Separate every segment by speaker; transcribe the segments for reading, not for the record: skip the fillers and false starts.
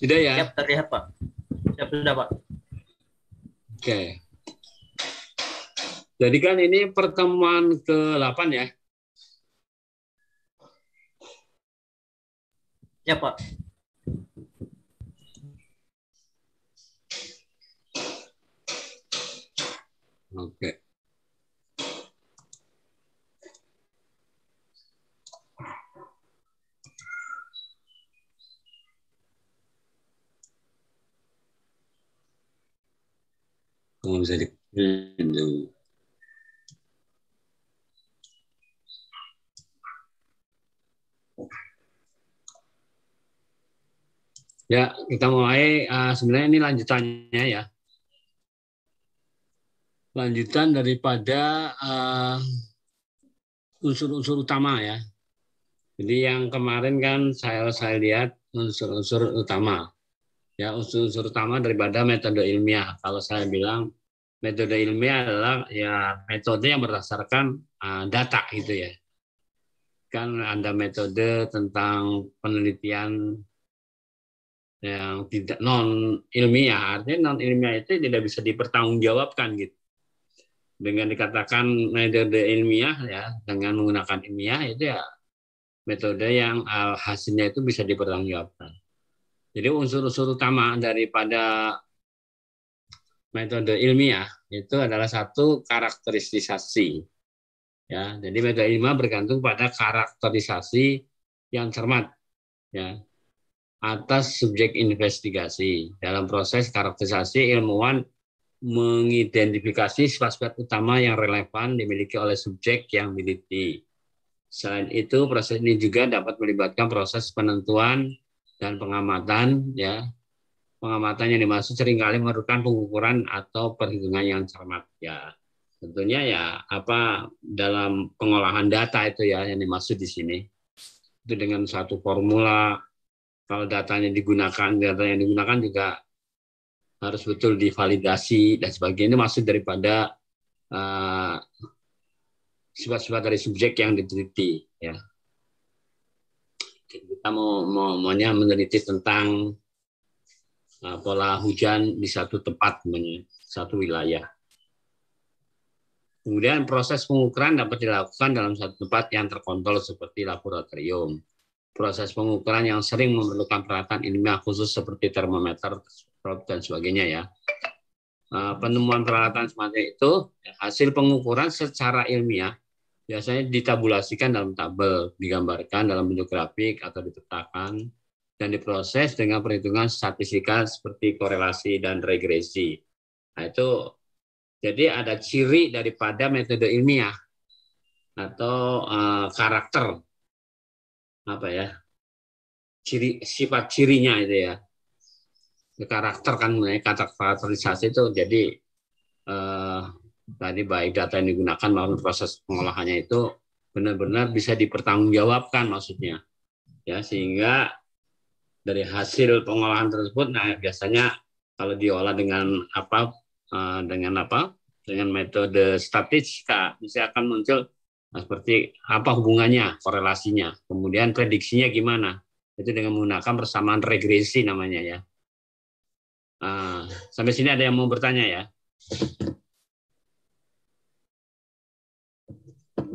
Speaker 1: Tidak ya?
Speaker 2: Siap, terlihat Pak. Siap sudah Pak.
Speaker 1: Oke. Jadi kan ini pertemuan ke-8 ya?
Speaker 2: Siap Pak.
Speaker 1: Oke. Kamu bisa di Ya, kita mulai. Sebenarnya ini lanjutannya ya. Lanjutan daripada unsur-unsur utama ya. Jadi yang kemarin kan saya lihat unsur-unsur utama. Ya, unsur-unsur utama daripada metode ilmiah. Kalau saya bilang metode ilmiah adalah ya metode yang berdasarkan data gitu ya. Kan ada metode tentang penelitian yang tidak non ilmiah, artinya non ilmiah itu tidak bisa dipertanggungjawabkan gitu. Dengan dikatakan metode ilmiah ya, dengan menggunakan ilmiah itu ya metode yang hasilnya itu bisa dipertanggungjawabkan. Jadi unsur-unsur utama daripada metode ilmiah itu adalah satu karakteristisasi. Ya, jadi metode ilmiah bergantung pada karakterisasi yang cermat ya atas subjek investigasi. Dalam proses karakterisasi, ilmuwan mengidentifikasi sifat-sifat utama yang relevan dimiliki oleh subjek yang diliti. Selain itu, proses ini juga dapat melibatkan proses penentuan dan pengamatan. Ya, pengamatan yang dimaksud seringkali memerlukan pengukuran atau perhitungan yang cermat. Ya, tentunya ya apa dalam pengolahan data itu ya yang dimaksud di sini itu dengan satu formula. Kalau data yang digunakan juga harus betul divalidasi dan sebagainya. Ini maksud daripada sifat-sifat dari subjek yang diteliti. Ya, kita maunya meneliti tentang pola hujan di satu tempat, satu wilayah. Kemudian proses pengukuran dapat dilakukan dalam satu tempat yang terkontrol seperti laboratorium. Proses pengukuran yang sering memerlukan peralatan ilmiah khusus seperti termometer, probe dan sebagainya ya. Penemuan peralatan semacam itu, hasil pengukuran secara ilmiah biasanya ditabulasikan dalam tabel, digambarkan dalam bentuk grafik atau dipetakan, dan diproses dengan perhitungan statistika seperti korelasi dan regresi. Nah itu, jadi ada ciri daripada metode ilmiah atau karakter apa ya, sifat cirinya itu ya. Karakter kan, karakterisasi itu jadi tadi baik data yang digunakan maupun proses pengolahannya itu benar-benar bisa dipertanggungjawabkan maksudnya ya, sehingga dari hasil pengolahan tersebut nah biasanya kalau diolah dengan dengan metode statistika bisa akan muncul seperti apa hubungannya, korelasinya, kemudian prediksinya gimana, itu dengan menggunakan persamaan regresi namanya ya. Sampai sini ada yang mau bertanya ya?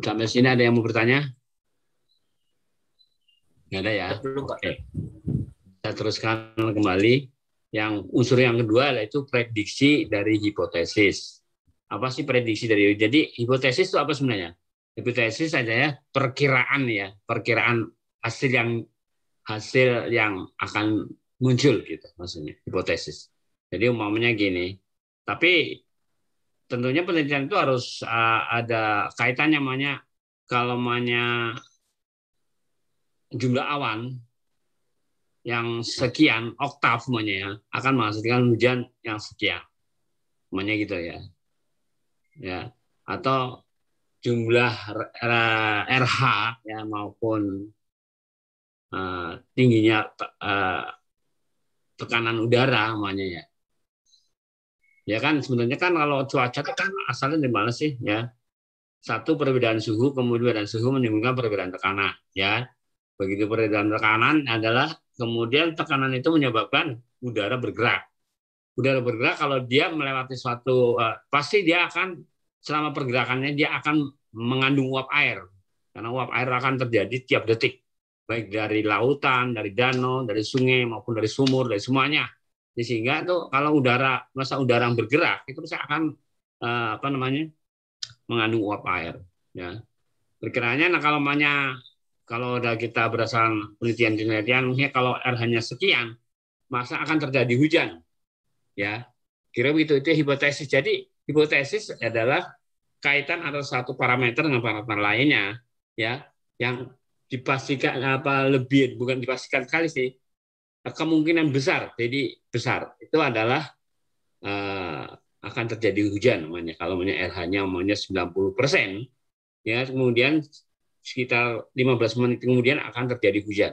Speaker 1: Sampai sini ada yang mau bertanya? Nggak ada ya? Oke. Saya teruskan kembali. Yang unsur yang kedua yaitu prediksi dari hipotesis. Apa sih prediksi dari? Jadi hipotesis itu apa sebenarnya? Hipotesis saja ya, perkiraan ya, perkiraan hasil yang akan muncul gitu maksudnya, hipotesis. Jadi umpamanya gini. Tapi tentunya penelitian itu harus ada kaitannya kalau jumlah awan yang sekian oktav ya akan menghasilkan hujan yang sekian gitu ya. Ya, atau jumlah RH ya maupun tingginya tekanan udara ya. Ya kan sebenarnya kan kalau cuaca itu kan asalnya dari mana sih ya? Satu, perbedaan suhu, kemudian perbedaan suhu menimbulkan perbedaan tekanan ya. Begitu perbedaan tekanan adalah kemudian tekanan itu menyebabkan udara bergerak. Udara bergerak kalau dia melewati suatu pasti dia akan selama pergerakannya dia akan mengandung uap air. Karena uap air akan terjadi tiap detik. Baik dari lautan, dari danau, dari sungai maupun dari sumur, dari semuanya. Sehingga tuh kalau masa udara yang bergerak itu bisa akan mengandung uap air. Ya. Perkiraannya kalau udah kita berdasarkan penelitian, mungkin kalau R hanya sekian, maka akan terjadi hujan. Ya, kira begitu itu hipotesis. Jadi hipotesis adalah kaitan atau satu parameter dengan parameter lainnya, ya, yang dipastikan bukan dipastikan sekali sih, kemungkinan besar. Jadi besar itu adalah akan terjadi hujan namanya. Kalau RH-nya 90%, ya kemudian sekitar 15 menit kemudian akan terjadi hujan.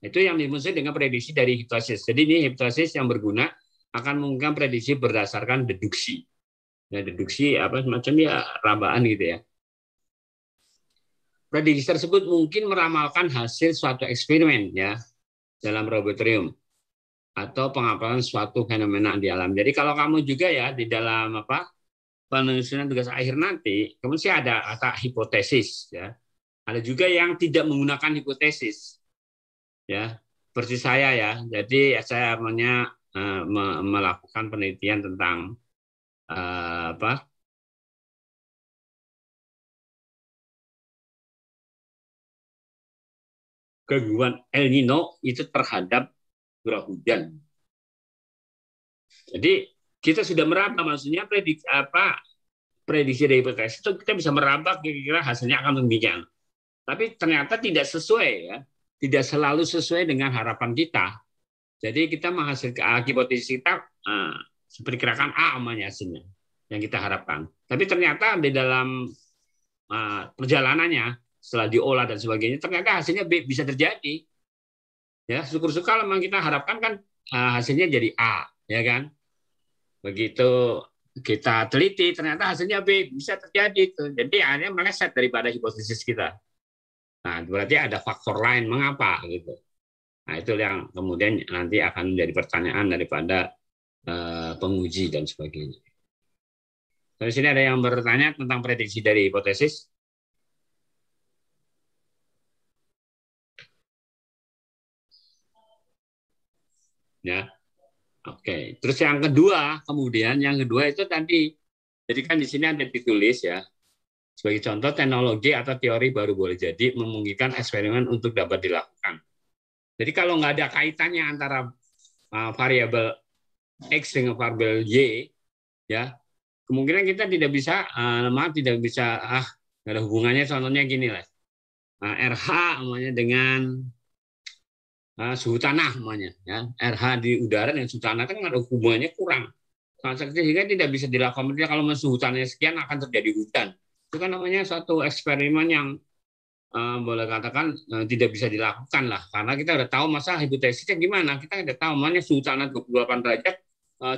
Speaker 1: Itu yang dimaksud dengan prediksi dari hipotesis. Jadi ini hipotesis yang berguna akan menggunakan prediksi berdasarkan deduksi. Ya, deduksi semacam ya rambaan gitu ya. Prediksi tersebut mungkin meramalkan hasil suatu eksperimen ya dalam laboratorium atau pengamatan suatu fenomena di alam. Jadi kalau kamu juga ya di dalam penyusunan tugas akhir nanti, kamu sih ada hipotesis ya. Ada juga yang tidak menggunakan hipotesis. Ya, seperti saya ya. Jadi saya melakukan penelitian tentang gangguan El Nino itu terhadap curah hujan. Jadi kita sudah meraba, maksudnya prediksi dari hipotesis itu kita bisa meraba kira-kira hasilnya akan demikian. Tapi ternyata tidak sesuai ya, tidak selalu sesuai dengan harapan kita. Jadi kita menghasilkan hipotesis kita diperkirakan A namanya hasilnya yang kita harapkan. Tapi ternyata di dalam perjalanannya setelah diolah dan sebagainya ternyata hasilnya B bisa terjadi. Ya, syukur-syukur memang kita harapkan kan hasilnya jadi A, ya kan? Begitu kita teliti ternyata hasilnya B bisa terjadi tuh. Jadi akhirnya meleset daripada hipotesis kita. Nah, berarti ada faktor lain mengapa gitu. Nah, itu yang kemudian nanti akan menjadi pertanyaan daripada penguji dan sebagainya. Dari sini ada yang bertanya tentang prediksi dari hipotesis. Ya, oke. Terus yang kedua, itu tadi, jadi kan di sini ada ditulis ya, sebagai contoh teknologi atau teori baru boleh jadi memungkinkan eksperimen untuk dapat dilakukan. Jadi kalau nggak ada kaitannya antara variabel X dengan variabel Y, ya kemungkinan kita tidak bisa, nggak ada hubungannya. Contohnya gini lah, RH namanya dengan suhu tanah namanya, ya RH di udara dan suhu tanah kan ada hubungannya kurang, sehingga tidak bisa dilakukan. Kalau suhu tanahnya sekian akan terjadi hujan. Itu kan namanya suatu eksperimen yang boleh katakan tidak bisa dilakukan lah, karena kita udah tahu masa hipotesisnya gimana. Kita udah tahu namanya suhu tanah 28 derajat,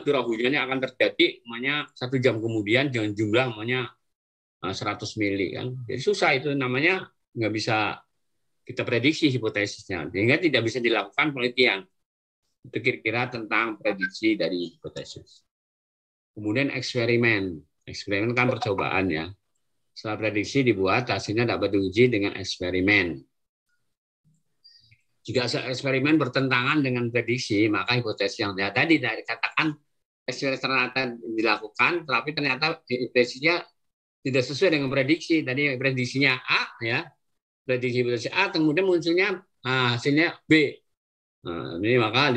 Speaker 1: curah hujannya akan terjadi namanya 1 jam kemudian dengan jumlah namanya 100 mili kan. Jadi susah, itu namanya nggak bisa kita prediksi hipotesisnya, sehingga tidak bisa dilakukan penelitian. Itu kira-kira tentang prediksi dari hipotesis. Kemudian eksperimen kan percobaan ya. Setelah prediksi dibuat, hasilnya dapat diuji dengan eksperimen. Jika eksperimen bertentangan dengan prediksi, maka hipotesis yang tadi katakan eksperimen ternyata dilakukan, tapi ternyata hipotesisnya tidak sesuai dengan prediksi. Tadi prediksinya A ya, prediksi hipotesis A, kemudian munculnya hasilnya B. Nah, ini maka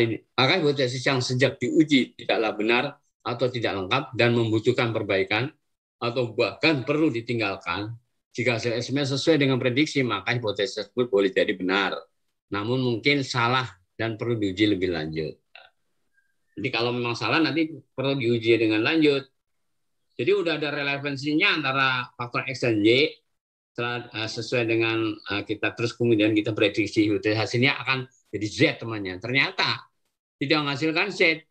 Speaker 1: hipotesis yang sejak diuji tidaklah benar atau tidak lengkap dan membutuhkan perbaikan atau bahkan perlu ditinggalkan. Jika hasil eksperimen sesuai dengan prediksi, maka hipotesis tersebut boleh jadi benar, namun mungkin salah dan perlu diuji lebih lanjut. Jadi kalau memang salah nanti perlu diuji dengan lanjut. Jadi udah ada relevansinya antara faktor X dan Y. Sesuai dengan kita terus kemudian kita prediksi hasilnya akan jadi Z temannya. Ternyata tidak menghasilkan Z.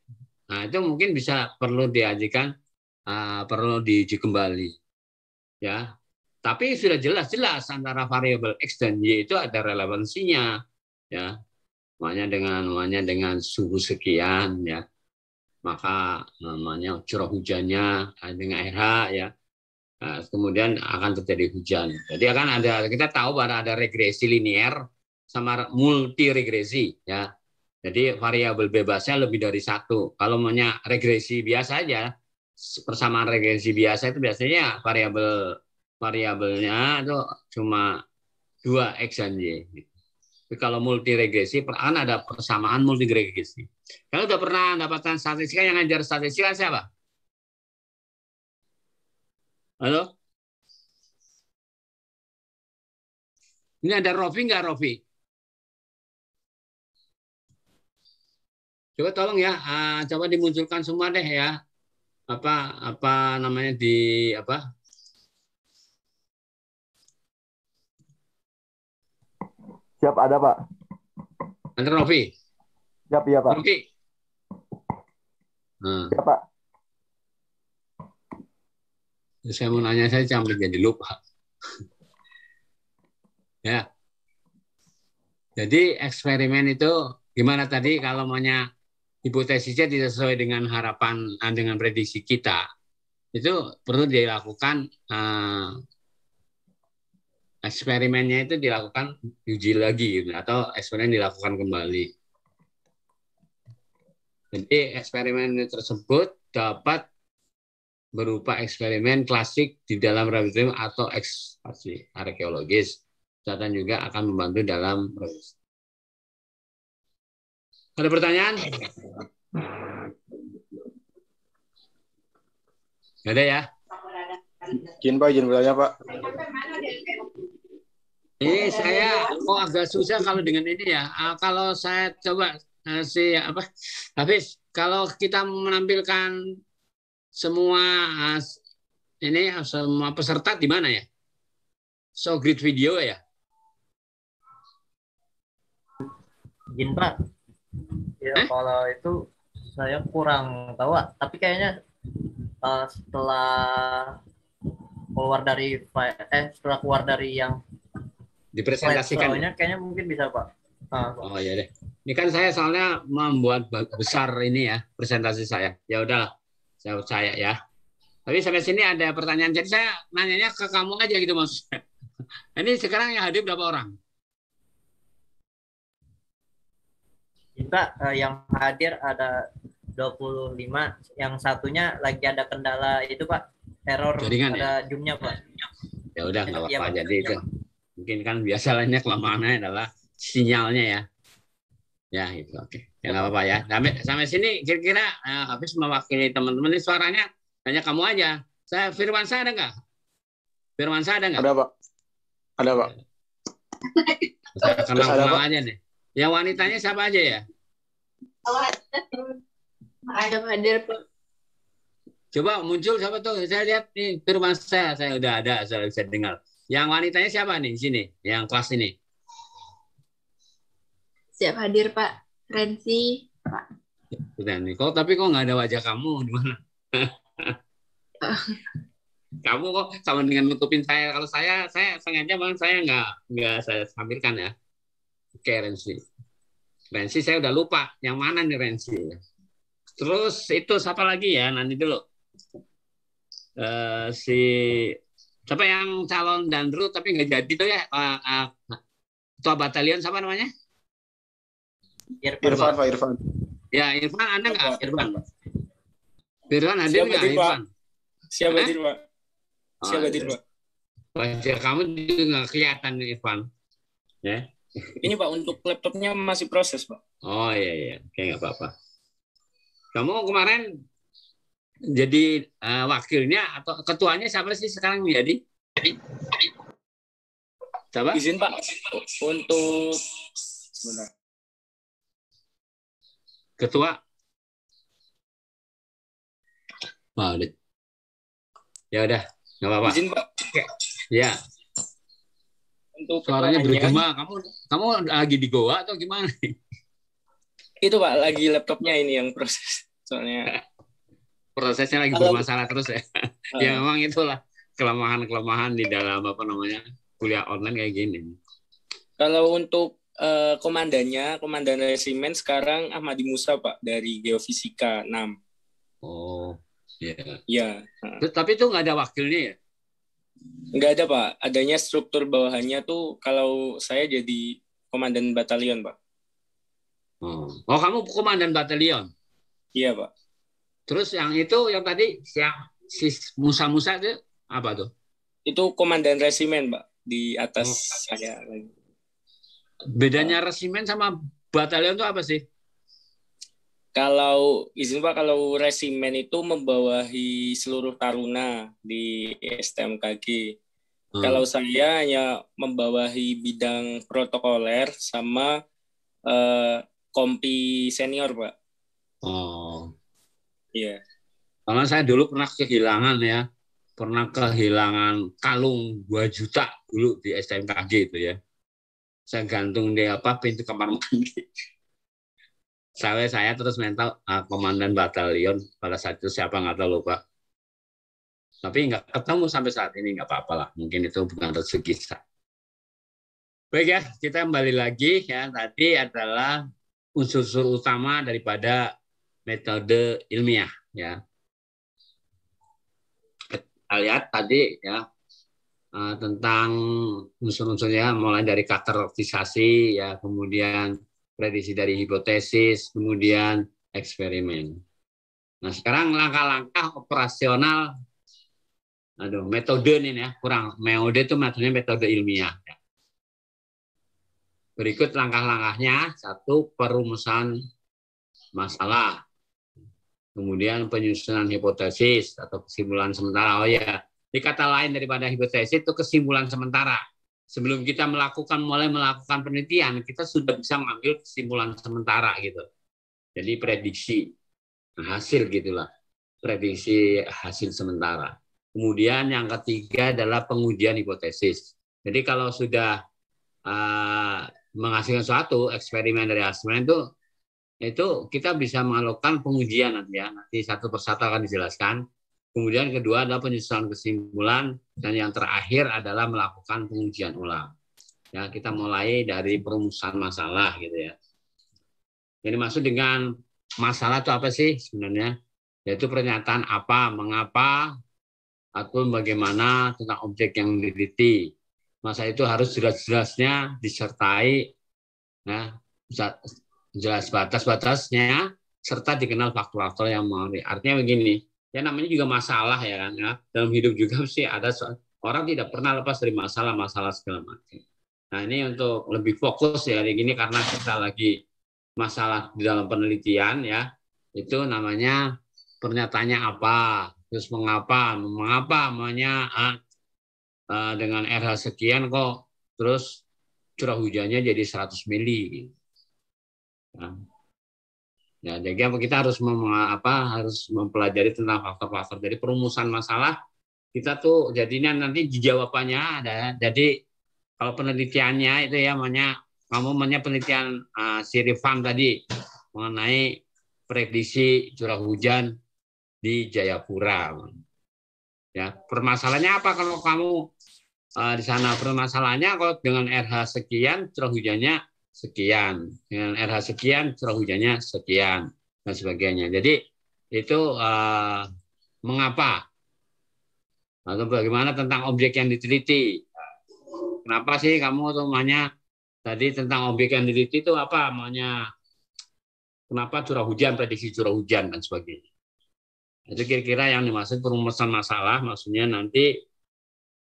Speaker 1: Nah, itu mungkin perlu diajukan, perlu diuji kembali. Ya. Tapi sudah jelas-jelas antara variabel X dan Y itu ada relevansinya. Ya. namanya dengan suhu sekian ya, maka namanya curah hujannya dengan RH ya. Nah, kemudian akan terjadi hujan. Jadi akan ada, kita tahu bahwa ada regresi linear sama multi regresi ya. Jadi variabel bebasnya lebih dari satu. Kalau maunya regresi biasa aja, persamaan regresi biasa itu biasanya variabelnya itu cuma 2 X dan Y. Tapi kalau multi regresi, kan ada persamaan multi regresi. Kalau udah pernah dapatkan statistika, yang ngajar statistika siapa? Halo? Ini ada Rofi nggak, Rofi? Coba tolong ya, coba dimunculkan semua deh ya. Apa namanya di apa?
Speaker 3: Siap, ada Pak.
Speaker 1: Ada Rofi.
Speaker 3: Siap, ya Pak.
Speaker 1: Rofi. Nah,
Speaker 3: Siap Pak.
Speaker 1: saya mau nanya, saya sampai jadi lupa. Ya. Jadi eksperimen itu gimana tadi kalau maunya hipotesisnya tidak sesuai dengan harapan, dengan prediksi kita, itu perlu dilakukan eksperimennya itu dilakukan diuji lagi gitu, atau eksperimen dilakukan kembali. Jadi eksperimen tersebut dapat berupa eksperimen klasik di dalam laboratorium atau eksploitasi arkeologis, dan juga akan membantu dalam proses. Ada pertanyaan? Nggak ada ya?
Speaker 4: Izin Pak, izin bertanya Pak.
Speaker 1: Ini saya kok agak susah kalau dengan ini ya. Kalau saya coba Hafiz, kalau kita menampilkan semua ini semua peserta di mana ya? So grid video ya?
Speaker 2: Izin Pak. Ya kalau itu saya kurang tahu, tapi kayaknya setelah keluar dari yang
Speaker 1: dipresentasikan ya?
Speaker 2: Kayaknya mungkin bisa Pak.
Speaker 1: Oh ya deh. Ini kan saya soalnya membuat besar ini ya presentasi saya. Ya udahlah, saya percaya ya. Tapi sampai sini ada pertanyaan. Jadi saya nanyanya ke kamu aja gitu Mas. Ini sekarang yang hadir berapa orang?
Speaker 2: Pak, yang hadir ada 25. Yang satunya lagi ada kendala itu Pak. Error
Speaker 1: jaringan
Speaker 2: ada
Speaker 1: ya?
Speaker 2: Zoom-nya Pak.
Speaker 1: Ya udah nggak apa-apa.
Speaker 2: Ya,
Speaker 1: jadi itu mungkin kan biasanya kelemahannya adalah sinyalnya ya. Ya itu oke. Ya nggak apa-apa ya. Sampai sini kira-kira habis mewakili teman-teman ini suaranya hanya kamu aja. Firmansyah ada nggak? Firmansyah ada nggak?
Speaker 4: Ada Pak. Ada Pak.
Speaker 1: Saya kenal aja nih. Yang wanitanya siapa aja ya?
Speaker 5: Ada hadir Pak.
Speaker 1: Coba muncul siapa tuh? Saya lihat nih Firmansyah, saya udah ada, saya bisa dengar. Yang wanitanya siapa nih di sini? Yang kelas ini?
Speaker 5: Siap hadir Pak. Rensi Pak.
Speaker 1: Udah nih. Tapi kok nggak ada wajah kamu di mana? Kamu kok sama dengan nutupin saya. Kalau saya sengaja bang, saya nggak saya tampilkan ya. Oke, Rensi. Rensi saya udah lupa. Yang mana nih Rensi? Terus itu siapa lagi ya? Nanti dulu. Siapa yang calon Dandru tapi nggak jadi tuh ya? Ketua batalion siapa namanya?
Speaker 4: Irfan, Pak Irfan.
Speaker 1: Ya, Irfan ada nggak? Irfan hadir nggak? Irfan.
Speaker 4: Siapa hadir Pak? Siapa hadir Pak?
Speaker 1: Wajah kamu juga nggak kelihatan Irfan. Ya.
Speaker 4: Ini Pak, untuk laptopnya masih proses Pak.
Speaker 1: Oh iya, oke nggak apa-apa. Kamu kemarin jadi wakilnya atau ketuanya siapa sih sekarang jadi? Siapa?
Speaker 4: Izin Pak, untuk sebentar.
Speaker 1: Ketua? Ya udah, nggak apa-apa.
Speaker 4: Izin Pak.
Speaker 1: Ya.
Speaker 4: Untuk
Speaker 1: suaranya bergema. Kamu lagi di Goa atau gimana?
Speaker 4: Itu Pak, lagi laptopnya ini yang proses. Soalnya
Speaker 1: prosesnya lagi bermasalah terus ya. Ya memang itulah kelemahan-kelemahan di dalam kuliah online kayak gini.
Speaker 4: Kalau untuk komandan resimen sekarang Ahmadi Musa Pak dari Geofisika 6.
Speaker 1: Oh, iya.
Speaker 4: Ya,
Speaker 1: Tapi itu nggak ada wakilnya ya?
Speaker 4: nggak ada Pak. Adanya struktur bawahannya tuh kalau saya jadi komandan batalion Pak.
Speaker 1: Oh, kamu komandan batalion.
Speaker 4: Iya Pak.
Speaker 1: Terus yang itu yang tadi yang si Musa itu apa tuh?
Speaker 4: Itu komandan resimen Pak di atas saya lagi.
Speaker 1: Bedanya resimen sama batalion itu apa sih?
Speaker 4: Kalau izin Pak, kalau resimen itu membawahi seluruh taruna di STMKG. Kalau saya hanya membawahi bidang protokoler sama kompi senior Pak.
Speaker 1: Oh,
Speaker 4: Iya.
Speaker 1: karena saya dulu pernah kehilangan ya, kalung 2 juta dulu di STMKG itu ya. Saya gantung di pintu kamar mandi. Saya terus mental komandan batalion pada saat itu siapa nggak tahu lupa. Tapi nggak ketemu sampai saat ini, nggak apa-apa lah. Mungkin itu bukan rezeki saya. Baik ya, kita kembali lagi ya. Tadi adalah unsur-unsur utama daripada metode ilmiah ya. Kita lihat tadi ya tentang unsur-unsurnya mulai dari karakterisasi ya, kemudian prediksi dari hipotesis, kemudian eksperimen. Nah, sekarang langkah-langkah operasional metode ini ya, kurang. Metode itu maksudnya metode ilmiah. Ya. Berikut langkah-langkahnya. 1, perumusan masalah. Kemudian penyusunan hipotesis atau kesimpulan sementara. Oh ya, di kata lain daripada hipotesis itu kesimpulan sementara. Sebelum kita mulai melakukan penelitian, kita sudah bisa mengambil kesimpulan sementara gitu. Jadi prediksi hasil gitulah. Prediksi hasil sementara. Kemudian yang ketiga adalah pengujian hipotesis. Jadi kalau sudah menghasilkan suatu eksperimen dari eksperimen itu kita bisa melakukan pengujian nanti ya. Nanti satu persatu akan dijelaskan. Kemudian kedua adalah penyusunan kesimpulan, dan yang terakhir adalah melakukan pengujian ulang. Ya, kita mulai dari perumusan masalah gitu ya. Jadi maksud dengan masalah itu apa sih sebenarnya? Yaitu pernyataan apa, mengapa, atau bagaimana tentang objek yang diteliti. Masalah itu harus jelas-jelasnya disertai ya, jelas batas-batasnya serta dikenal faktor-faktor yang mengaruhi. Artinya begini, ya namanya juga masalah ya kan ya. Dalam hidup juga sih ada orang tidak pernah lepas dari masalah segala macam. Nah, ini untuk lebih fokus ya hari ini karena kita lagi masalah di dalam penelitian ya. Itu namanya pernyataannya apa, terus mengapa namanya dengan RH sekian kok terus curah hujannya jadi 100 mili. Ya, jadi kita harus mempelajari tentang faktor-faktor. Jadi perumusan masalah kita tuh jadinya nanti jawabannya ada. Jadi kalau penelitiannya itu ya namanya penelitian si Rifan tadi mengenai prediksi curah hujan di Jayapura. Ya, permasalahannya apa kalau kamu di sana? Permasalahannya kalau dengan RH sekian curah hujannya sekian, dengan RH sekian curah hujannya sekian dan sebagainya. Jadi itu mengapa atau bagaimana tentang objek yang diteliti. Kenapa sih kamu tadi tentang objek yang diteliti itu apa kenapa curah hujan, prediksi curah hujan dan sebagainya. Itu kira-kira yang dimaksud perumusan masalah, maksudnya nanti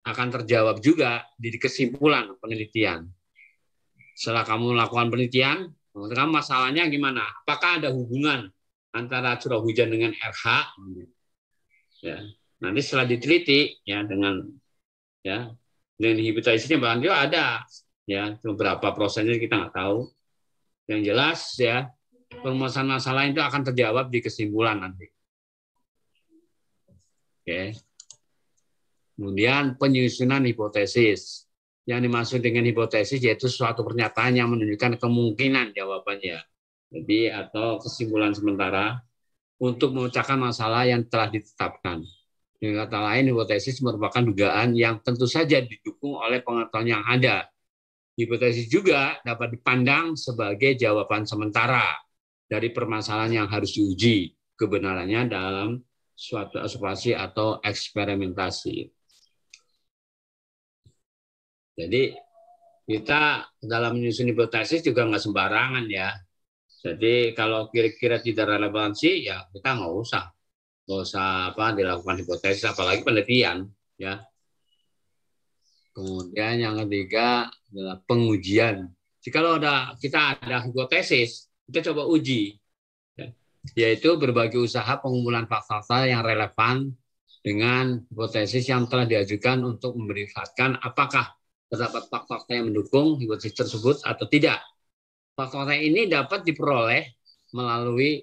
Speaker 1: akan terjawab juga di kesimpulan penelitian. Setelah kamu melakukan penelitian, kamu masalahnya gimana? Apakah ada hubungan antara curah hujan dengan RH? Ya, nanti setelah diteliti ya dengan hipotesisnya bahkan juga ada ya beberapa prosesnya kita nggak tahu. Yang jelas ya perumusan masalah itu akan terjawab di kesimpulan nanti. Oke. Kemudian penyusunan hipotesis. Yang dimaksud dengan hipotesis yaitu suatu pernyataan yang menunjukkan kemungkinan jawabannya. Jadi atau kesimpulan sementara untuk memecahkan masalah yang telah ditetapkan. Dengan kata lain, hipotesis merupakan dugaan yang tentu saja didukung oleh pengetahuan yang ada. hipotesis juga dapat dipandang sebagai jawaban sementara dari permasalahan yang harus diuji kebenarannya dalam suatu observasi atau eksperimentasi. Jadi kita dalam menyusun hipotesis juga nggak sembarangan ya. Jadi kalau kira-kira tidak relevansi ya kita nggak usah dilakukan hipotesis, apalagi penelitian ya. Kemudian yang ketiga adalah pengujian. Jika kita ada hipotesis, kita coba uji, ya, yaitu berbagai usaha pengumpulan fakta-fakta yang relevan dengan hipotesis yang telah diajukan untuk memverifikasikan apakah terdapat fakta-fakta yang mendukung hipotesis tersebut atau tidak. Fakta-fakta ini dapat diperoleh melalui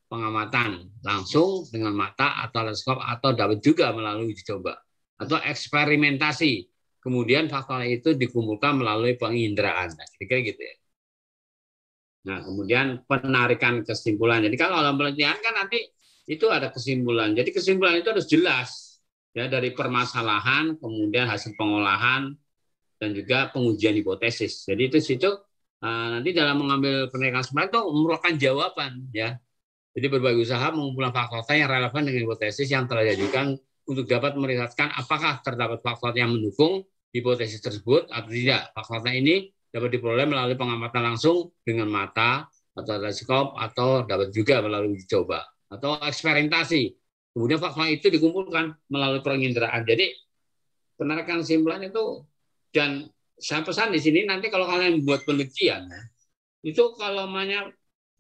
Speaker 1: pengamatan langsung dengan mata atau teleskop, atau dapat juga melalui uji coba atau eksperimentasi. Kemudian fakta itu dikumpulkan melalui penginderaan. Nah, kira-kira gitu ya. Nah, kemudian penarikan kesimpulan. Jadi kalau dalam penelitian kan nanti itu ada kesimpulan. Jadi kesimpulan itu harus jelas ya, dari permasalahan, kemudian hasil pengolahan, dan juga pengujian hipotesis. Jadi itu situ nanti dalam mengambil penelitian sebenarnya itu merupakan jawaban ya. Jadi berbagai usaha mengumpulkan fakta yang relevan dengan hipotesis yang telah diajukan untuk dapat merisetkan apakah terdapat fakta yang mendukung hipotesis tersebut atau tidak. Fakta ini dapat diperoleh melalui pengamatan langsung dengan mata atau teleskop, atau dapat juga melalui uji coba atau eksperimentasi. Kemudian fakta itu dikumpulkan melalui penginderaan. Jadi penarikan kesimpulan itu, dan saya pesan di sini nanti kalau kalian buat penelitian, itu kalau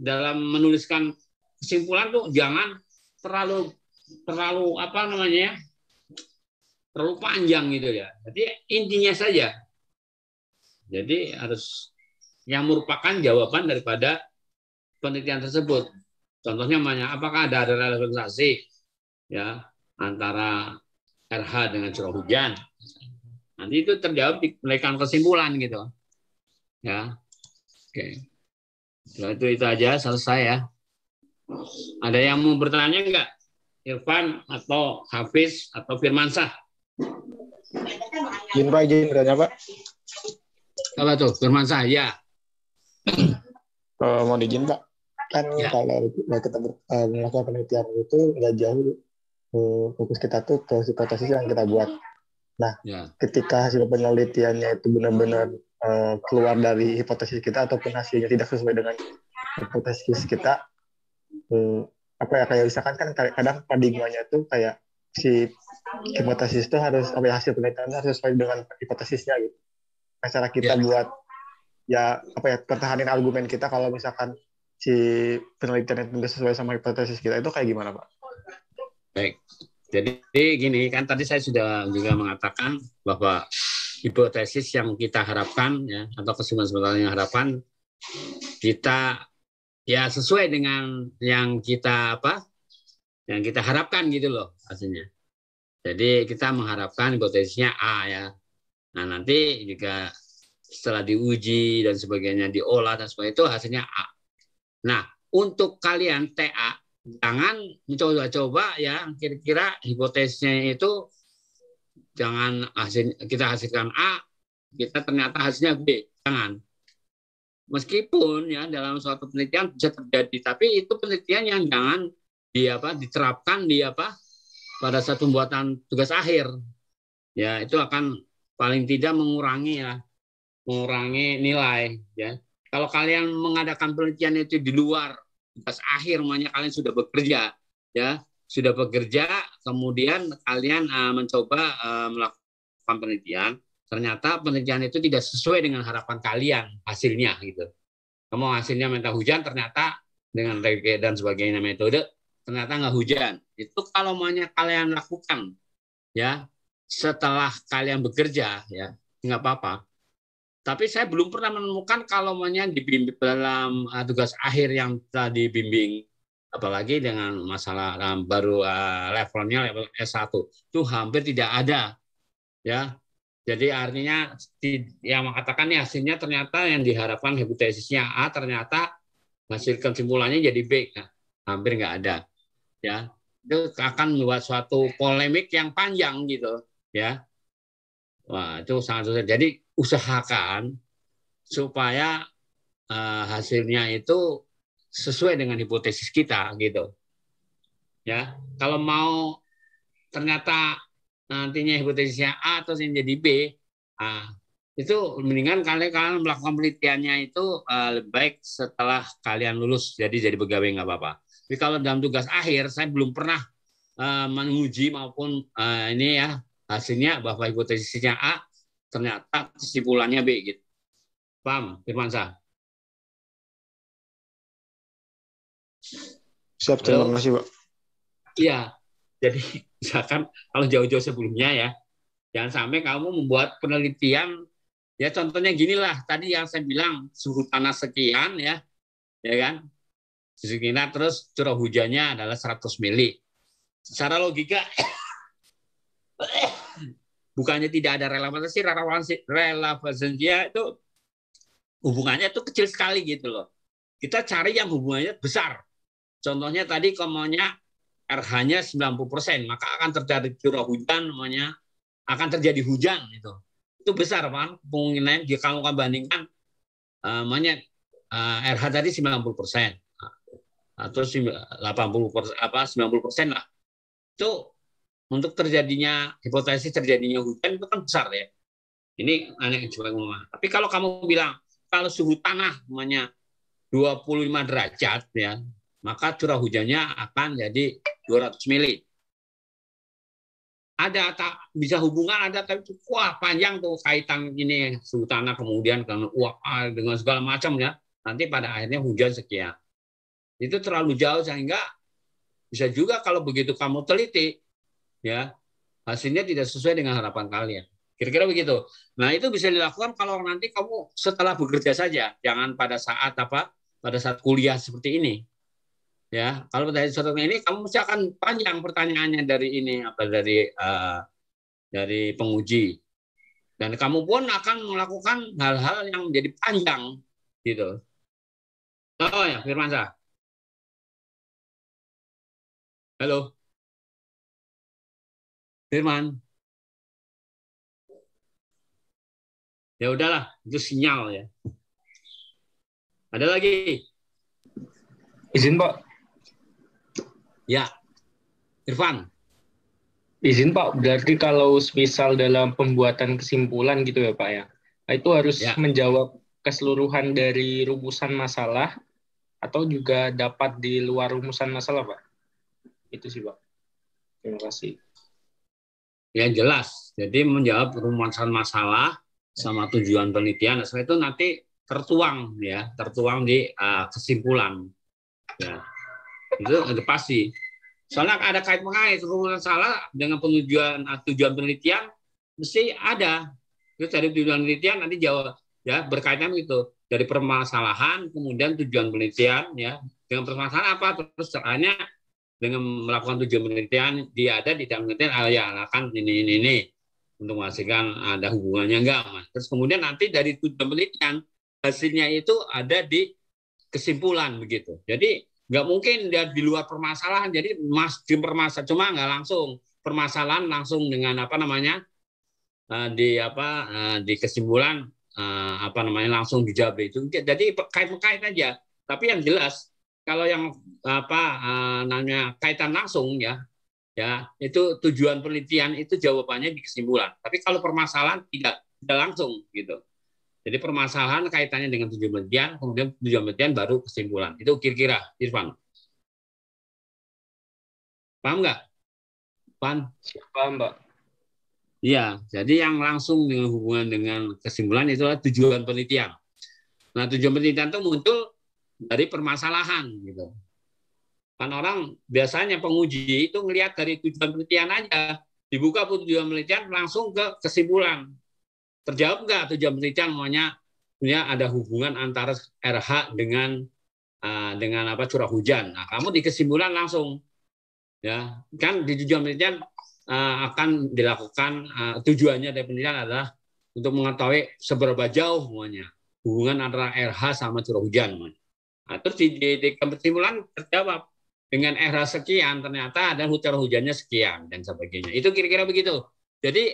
Speaker 1: dalam menuliskan kesimpulan tuh jangan terlalu terlalu panjang gitu ya. Jadi intinya saja. Jadi harus yang merupakan jawaban daripada penelitian tersebut. Contohnya apakah ada relevansi ya antara RH dengan curah hujan. Nanti itu terjawab di penelitian kesimpulan gitu. Ya. Oke. Nah, itu aja, selesai ya. Ada yang mau bertanya enggak? Irfan atau Hafiz atau Firmansyah?
Speaker 6: Izin Pak, izin bertanya Pak.
Speaker 1: Apa tuh? Firmansyah, ya.
Speaker 6: Mau izin Pak. Kan ya, kalau kita melakukan penelitian itu nggak jauh, fokus kita tuh ke hipotesis yang kita buat. Nah, ya, ketika hasil penelitiannya itu benar-benar keluar dari hipotesis kita ataupun hasilnya tidak sesuai dengan hipotesis kita, kayak misalkan kan kadang paradigmanya tuh kayak si hipotesis itu harus hasil penelitian harus sesuai dengan hipotesisnya gitu. Cara kita buat pertahanin argumen kita kalau misalkan si penelitian itu tidak sesuai sama hipotesis kita, itu kayak gimana Pak?
Speaker 1: Baik. Jadi gini, kan tadi saya sudah juga mengatakan bahwa hipotesis yang kita harapkan ya, atau kesimpulan yang harapkan kita ya sesuai dengan yang kita harapkan gitu loh hasilnya. Jadi kita mengharapkan hipotesisnya A ya. Nah, nanti juga setelah diuji dan sebagainya, diolah dan sebagainya, itu hasilnya A. Nah, untuk kalian TA jangan mencoba-coba ya, kira-kira hipotesisnya itu jangan kita hasilkan A, kita ternyata hasilnya B. Jangan. Meskipun ya dalam suatu penelitian bisa terjadi, tapi itu penelitian yang jangan diterapkan pada saat pembuatan tugas akhir. Ya, itu akan paling tidak mengurangi nilai ya. Kalau kalian mengadakan penelitian itu di luar tugas akhir, makanya kalian sudah bekerja, kemudian kalian mencoba melakukan penelitian, ternyata penelitian itu tidak sesuai dengan harapan kalian hasilnya gitu. Kamu hasilnya minta hujan, ternyata dengan rege dan sebagainya metode ternyata nggak hujan. Itu kalau maunya kalian lakukan ya setelah kalian bekerja ya nggak apa-apa. Tapi saya belum pernah menemukan kalau maunya dibimbing dalam tugas akhir yang telah dibimbing, apalagi dengan masalah baru levelnya level S1 itu hampir tidak ada ya. Jadi artinya yang mengatakan nih hasilnya ternyata yang diharapkan hipotesisnya A, ternyata hasil kesimpulannya jadi B. Nah, hampir nggak ada ya. Itu akan membuat suatu polemik yang panjang gitu ya. Wah, itu sangat susah. Jadi usahakan supaya hasilnya itu sesuai dengan hipotesis kita gitu. Ya, kalau mau ternyata nantinya hipotesisnya A atau yang jadi B, itu mendingan kalian melakukan penelitiannya itu lebih baik setelah kalian lulus, jadi pegawai nggak apa-apa. Tapi kalau dalam tugas akhir, saya belum pernah menguji maupun ini ya hasilnya bahwa hipotesisnya A ternyata kesimpulannya B gitu. Paham, Firmansyah?
Speaker 6: Siap, terima kasih, Pak.
Speaker 1: Iya, jadi misalkan kalau jauh-jauh sebelumnya ya, jangan sampai kamu membuat penelitian, ya contohnya ginilah, tadi yang saya bilang suhu tanah sekian ya kan, sekian terus curah hujannya adalah 100 mili. Secara logika, bukannya tidak ada relevansinya itu hubungannya itu kecil sekali gitu loh. Kita cari yang hubungannya besar. Contohnya tadi maunya RH-nya 90%, maka akan terjadi curah hujan, namanya akan terjadi hujan itu. Itu besar kan kemungkinan jika kamu bandingkan RH tadi 90% atau 80% 90% lah. Itu untuk terjadinya hipotesis terjadinya hujan itu kan besar ya. Ini aneh coba ngomong. Tapi kalau kamu bilang kalau suhu tanah 25 derajat ya, maka curah hujannya akan jadi 200 mili. Ada tak bisa hubungan ada, tapi wah panjang tuh kaitan ini suhu tanah kemudian dengan dengan segala macam ya. Nanti pada akhirnya hujan sekian. Itu terlalu jauh sehingga bisa juga kalau begitu kamu teliti ya hasilnya tidak sesuai dengan harapan kalian. Kira-kira begitu. Nah, itu bisa dilakukan kalau nanti kamu setelah bekerja saja, jangan pada saat pada saat kuliah seperti ini. Ya, kalau dari seperti ini kamu mesti akan panjang pertanyaannya dari ini dari penguji. Dan kamu pun akan melakukan hal-hal yang menjadi panjang gitu. Oh ya, Firmansyah. Halo. Firman. Ya udahlah, itu sinyal ya. Ada lagi?
Speaker 4: Izin, Pak.
Speaker 1: Ya, Irfan.
Speaker 4: Izin, Pak. Berarti kalau misal dalam pembuatan kesimpulan gitu ya, Pak ya, itu harus menjawab keseluruhan dari rumusan masalah atau juga dapat di luar rumusan masalah, Pak? Itu sih, Pak. Terima kasih.
Speaker 1: Ya jelas. Jadi menjawab rumusan masalah sama tujuan penelitian, setelah itu nanti tertuang di kesimpulan. Ya. Itu pasti. Soalnya ada kait-mengait rumusan masalah dengan tujuan penelitian mesti ada. Terus dari tujuan penelitian nanti jawab ya berkaitan itu dari permasalahan kemudian tujuan penelitian ya. Dengan permasalahan apa terus caranya dengan melakukan tujuan penelitian dia ada di dalam penelitian akan ini untuk memastikan ada hubungannya enggak, Mas. Terus kemudian nanti dari tujuan penelitian hasilnya itu ada di kesimpulan begitu. Jadi nggak mungkin dia di luar permasalahan. Jadi di permasalahan cuma nggak langsung permasalahan langsung dengan di kesimpulan langsung dijawab itu. Jadi kait-kait aja. Tapi yang jelas kalau yang kaitan langsung ya itu tujuan penelitian itu jawabannya di kesimpulan. Tapi kalau permasalahan tidak langsung gitu. Jadi permasalahan kaitannya dengan tujuan penelitian, kemudian tujuan penelitian baru kesimpulan. Itu kira-kira, Irfan. Paham nggak? Paham, Mbak. Iya, jadi yang langsung dengan hubungan dengan kesimpulan itu adalah tujuan penelitian. Nah, tujuan penelitian itu muncul dari permasalahan gitu. Kan orang biasanya penguji itu ngelihat dari tujuan penelitian aja, dibuka tujuan penelitian langsung ke kesimpulan. Terjawab nggak tujuan penelitian punya ada hubungan antara RH dengan curah hujan. Nah, kamu di kesimpulan langsung ya kan di tujuan penelitian akan dilakukan tujuannya dari penelitian adalah untuk mengetahui seberapa jauh hubungan antara RH sama curah hujan. Nah, terus di kesimpulan terjawab dengan RH sekian ternyata ada curah hujannya sekian dan sebagainya. Itu kira-kira begitu. Jadi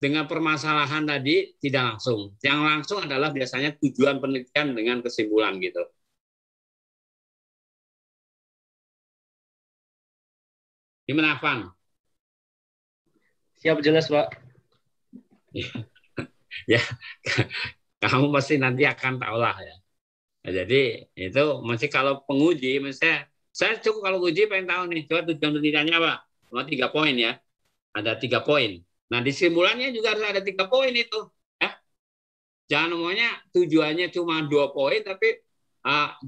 Speaker 1: dengan permasalahan tadi tidak langsung. Yang langsung adalah biasanya tujuan penelitian dengan kesimpulan gitu. Gimana, Van?
Speaker 2: Siap, jelas, Pak.
Speaker 1: Ya, kamu pasti nanti akan tahu lah ya. Nah, jadi itu masih kalau penguji, misalnya saya cukup kalau uji pengen tahu nih, coba tujuan penelitiannya apa? Cuma 3 poin ya. Ada 3 poin. Nah, di simulannya juga harus ada 3 poin itu. Ya. Jangan umumnya tujuannya cuma 2 poin, tapi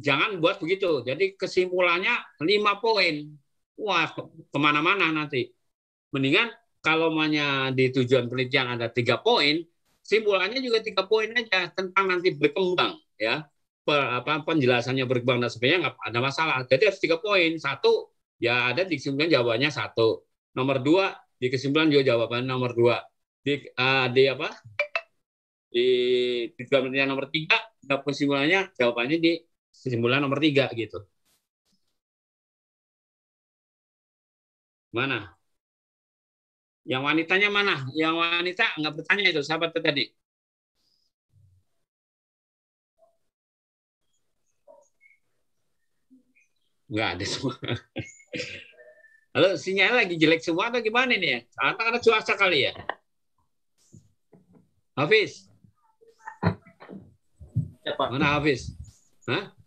Speaker 1: jangan buat begitu. Jadi kesimpulannya 5 poin. Wah, kemana-mana nanti. Mendingan kalau maunya di tujuan penelitian ada 3 poin, simpulannya juga 3 poin aja tentang nanti berkembang ya. Penjelasannya berkembang dan sebagainya nggak ada masalah. Jadi harus 3 poin. 1 ya ada di kesimpulan jawabannya 1. Nomor 2 di kesimpulan juga jawabannya nomor 2. Di apa? Di tujuan penelitian nomor 3 kesimpulannya jawabannya di kesimpulan nomor 3 gitu. Mana? Yang wanitanya mana? Yang wanita nggak bertanya itu. Siapa itu tadi? Nggak ada semua. Halo, sinyal lagi jelek semua atau gimana nih ya? Atau ada cuaca kali ya? Hafiz? Mana Hafiz? Hah?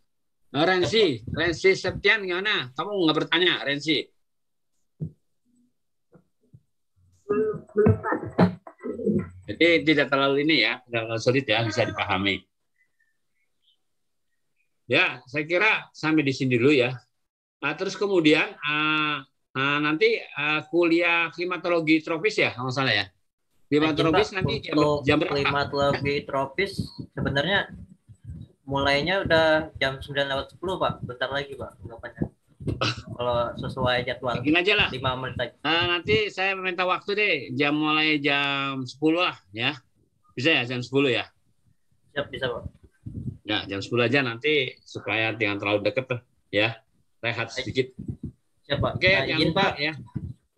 Speaker 1: Rensi Septian gimana? Kamu nggak bertanya, Rensi?
Speaker 5: Belum, Pak.
Speaker 1: Jadi tidak terlalu ini ya, tidak terlalu sulit ya, bisa dipahami. Ya, saya kira sampai di sini dulu ya. Nah, terus kemudian nanti kuliah klimatologi tropis ya, kalau salah ya. Klimatologis nanti jam berapa?
Speaker 2: Klimatologi tropis sebenarnya mulainya udah jam 9:10, Pak. Bentar lagi, Pak. Kalau sesuai jadwal.
Speaker 1: Gini aja lah.
Speaker 2: 5 menit lagi.
Speaker 1: Nanti saya minta waktu deh, mulai jam 10 lah ya. Bisa ya jam 10 ya?
Speaker 2: Siap, bisa, Pak.
Speaker 1: Ya, jam 10 aja nanti supaya jangan terlalu deket tuh ya. Rehat sedikit.
Speaker 2: Siap, Pak.
Speaker 1: Oke,
Speaker 2: izin, Pak.
Speaker 1: Ya.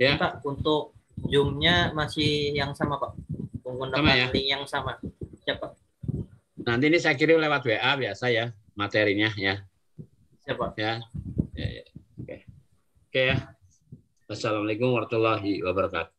Speaker 1: Ya.
Speaker 2: Pak, untuk Zoom-nya masih yang sama, Pak. Menggunakan
Speaker 1: ya?
Speaker 2: link yang sama. Siap, Pak.
Speaker 1: Nanti ini saya kirim lewat WA biasa ya, materinya ya.
Speaker 2: Siap, Pak.
Speaker 1: Ya. Oke ya. Wassalamualaikum warahmatullahi wabarakatuh.